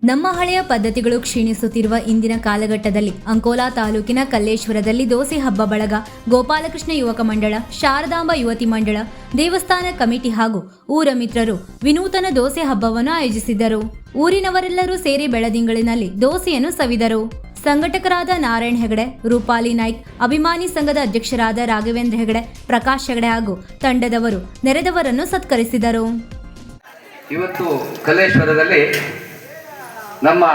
ನಮ್ಮ ಹಳೆಯ ಪದ್ಧತಿಗಳು ಕ್ಷೀಣಿಸುತ್ತಿರುವ ಇಂದಿನ ಕಾಲಘಟ್ಟದಲ್ಲಿ ಅಂಕೋಲಾ ತಾಲೂಕಿನ ಕಲ್ಲೇಶ್ವರದಲ್ಲಿ ದೋಸೆ ಹಬ್ಬ ಬಳಗ, ಗೋಪಾಲಕೃಷ್ಣ ಯುವಕ ಮಂಡಳ, ಶಾರದಾಂಬ ಯುವತಿ ಮಂಡಳ, ದೇವಸ್ಥಾನ ಕಮಿಟಿ ಹಾಗೂ ಊರ ಮಿತ್ರರು ವಿನೂತನ ದೋಸೆ ಹಬ್ಬವನ್ನು ಆಯೋಜಿಸಿದ್ದರು. ಊರಿನವರೆಲ್ಲರೂ ಸೇರಿ ಬೆಳದಿಂಗಳಿನಲ್ಲಿ ದೋಸೆಯನ್ನು ಸವಿದರು. ಸಂಘಟಕರಾದ ನಾರಾಯಣ್ ಹೆಗಡೆ, ರೂಪಾಲಿ ನಾಯ್ಕ್, ಅಭಿಮಾನಿ ಸಂಘದ ಅಧ್ಯಕ್ಷರಾದ ರಾಘವೇಂದ್ರ ಹೆಗಡೆ, ಪ್ರಕಾಶ್ ಹೆಗಡೆ ಹಾಗೂ ತಂಡದವರು ನೆರೆದವರನ್ನು ಸತ್ಕರಿಸಿದರು. ಇವತ್ತು ಕಲ್ಲೇಶ್ವರದಲ್ಲಿ ನಮ್ಮ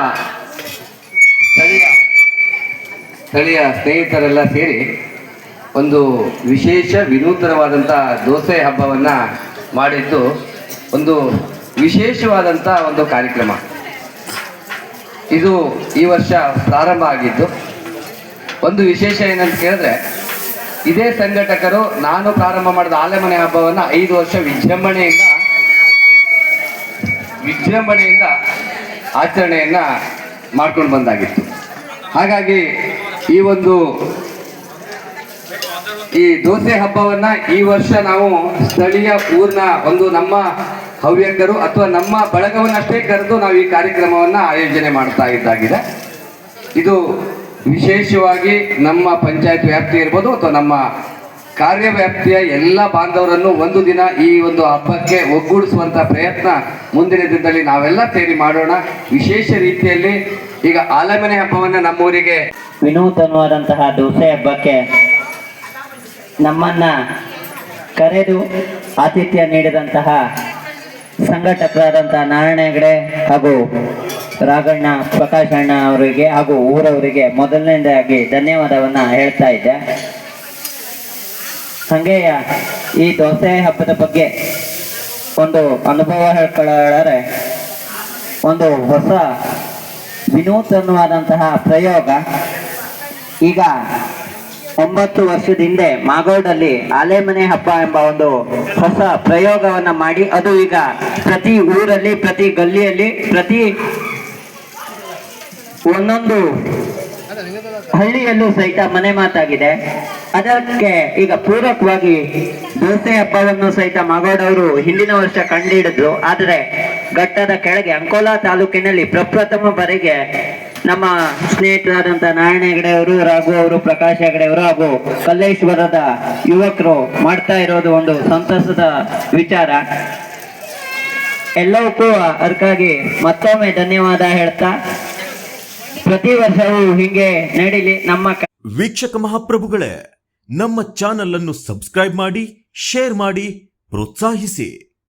ಸ್ಥಳೀಯ ಸ್ನೇಹಿತರೆಲ್ಲ ಸೇರಿ ಒಂದು ವಿಶೇಷ ವಿನೂತನವಾದಂಥ ದೋಸೆ ಹಬ್ಬವನ್ನು ಮಾಡಿದ್ದು ಒಂದು ವಿಶೇಷವಾದಂಥ ಒಂದು ಕಾರ್ಯಕ್ರಮ. ಇದು ಈ ವರ್ಷ ಪ್ರಾರಂಭ ಆಗಿದ್ದು. ಒಂದು ವಿಶೇಷ ಏನಂತ ಕೇಳಿದ್ರೆ, ಇದೇ ಸಂಘಟಕರು ನಾನು ಪ್ರಾರಂಭ ಮಾಡಿದ ಆಲೆಮನೆ ಹಬ್ಬವನ್ನು 5 ವರ್ಷ ವಿಜೃಂಭಣೆಯಿಂದ ಆಚರಣೆಯನ್ನು ಮಾಡ್ಕೊಂಡು ಬಂದಾಗಿತ್ತು. ಹಾಗಾಗಿ ಈ ದೋಸೆ ಹಬ್ಬವನ್ನು ಈ ವರ್ಷ ನಾವು ಸ್ಥಳೀಯ ಊರಿನ ನಮ್ಮ ಹವ್ಯಕರು ಅಥವಾ ನಮ್ಮ ಬಳಗವನ್ನಷ್ಟೇ ಕರೆದು ನಾವು ಈ ಕಾರ್ಯಕ್ರಮವನ್ನು ಆಯೋಜನೆ ಮಾಡ್ತಾ ಇದ್ದಾಗಿದೆ. ಇದು ವಿಶೇಷವಾಗಿ ನಮ್ಮ ಪಂಚಾಯತ್ ವ್ಯಾಪ್ತಿ ಇರ್ಬೋದು ಅಥವಾ ನಮ್ಮ ಕಾರ್ಯವ್ಯಾಪ್ತಿಯ ಎಲ್ಲ ಬಾಂಧವರನ್ನು ಒಂದು ದಿನ ಈ ಒಂದು ಹಬ್ಬಕ್ಕೆ ಒಗ್ಗೂಡಿಸುವಂಥ ಪ್ರಯತ್ನ ಮುಂದಿನ ದಿನದಲ್ಲಿ ನಾವೆಲ್ಲ ಸೇರಿ ಮಾಡೋಣ. ವಿಶೇಷ ರೀತಿಯಲ್ಲಿ ಈಗ ಆಲೆಮನೆ ಹಬ್ಬವನ್ನು ನಮ್ಮೂರಿಗೆ ವಿನೂತನವಾದಂತಹ ದೋಸೆ ಹಬ್ಬಕ್ಕೆ ನಮ್ಮನ್ನ ಕರೆದು ಆತಿಥ್ಯ ನೀಡಿದಂತಹ ಸಂಘಟಕರಾದಂತಹ ನಾರಾಯಣ ಹೆಗಡೆ ಹಾಗೂ ರಾಘಣ್ಣ, ಪ್ರಕಾಶ್ ಅಣ್ಣ ಅವರಿಗೆ ಹಾಗೂ ಊರವರಿಗೆ ಮೊದಲನೇದಾಗಿ ಧನ್ಯವಾದವನ್ನ ಹೇಳ್ತಾ ಇದ್ದೆ. ಹಾಗೆಯ ಈ ದೋಸೆ ಹಬ್ಬದ ಬಗ್ಗೆ ಒಂದು ಅನುಭವ ಹೇಳ್ಕೊಳ್ಳೋದಾದ್ರೆ, ಒಂದು ಹೊಸ ವಿನೂತನವಾದಂತಹ ಪ್ರಯೋಗ ಈಗ 9 ವರ್ಷದ ಹಿಂದೆ ಮಾಗೋಡಲ್ಲಿ ಆಲೆಮನೆ ಹಬ್ಬ ಎಂಬ ಒಂದು ಹೊಸ ಪ್ರಯೋಗವನ್ನ ಮಾಡಿ ಅದು ಈಗ ಪ್ರತಿ ಊರಲ್ಲಿ, ಪ್ರತಿ ಗಲ್ಲಿಯಲ್ಲಿ, ಪ್ರತಿ ಒಂದೊಂದು ಹಳ್ಳಿಯಲ್ಲೂ ಸಹಿತ ಮನೆ ಮಾತಾಗಿದೆ. ಅದಕ್ಕೆ ಈಗ ಪೂರಕವಾಗಿ ದೋಸೆ ಹಬ್ಬವನ್ನು ಸಹಿತ ಮಾಗೋಡವರು ಹಿಂದಿನ ವರ್ಷ ಕಂಡುಹಿಡಿದ್ರು. ಆದರೆ ಘಟ್ಟದ ಕೆಳಗೆ ಅಂಕೋಲಾ ತಾಲೂಕಿನಲ್ಲಿ ಪ್ರಪ್ರಥಮ ಬಾರಿಗೆ ನಮ್ಮ ಸ್ನೇಹಿತರಾದಂತಹ ನಾರಾಯಣ ಹೆಗಡೆ ಅವರು, ರಾಘು ಅವರು, ಪ್ರಕಾಶ್ ಹೆಗಡೆ ಅವರು ಹಾಗೂ ಕಲ್ಲೇಶ್ವರದ ಯುವಕರು ಮಾಡ್ತಾ ಇರೋದು ಒಂದು ಸಂತಸದ ವಿಚಾರ. ಎಲ್ಲವಕ್ಕೂ ಅದಕ್ಕಾಗಿ ಮತ್ತೊಮ್ಮೆ ಧನ್ಯವಾದ ಹೇಳ್ತಾ, ಪ್ರತಿ ವರ್ಷವೂ ಹೀಗೆ ನಡೀಲಿ. ನಮ್ಮ ವೀಕ್ಷಕ ಮಹಾಪ್ರಭುಗಳೇ, ನಮ್ಮ ಚಾನಲ್ ಅನ್ನು ಸಬ್ಸ್ಕ್ರೈಬ್ ಮಾಡಿ, ಶೇರ್ ಮಾಡಿ, ಪ್ರೋತ್ಸಾಹಿಸಿ.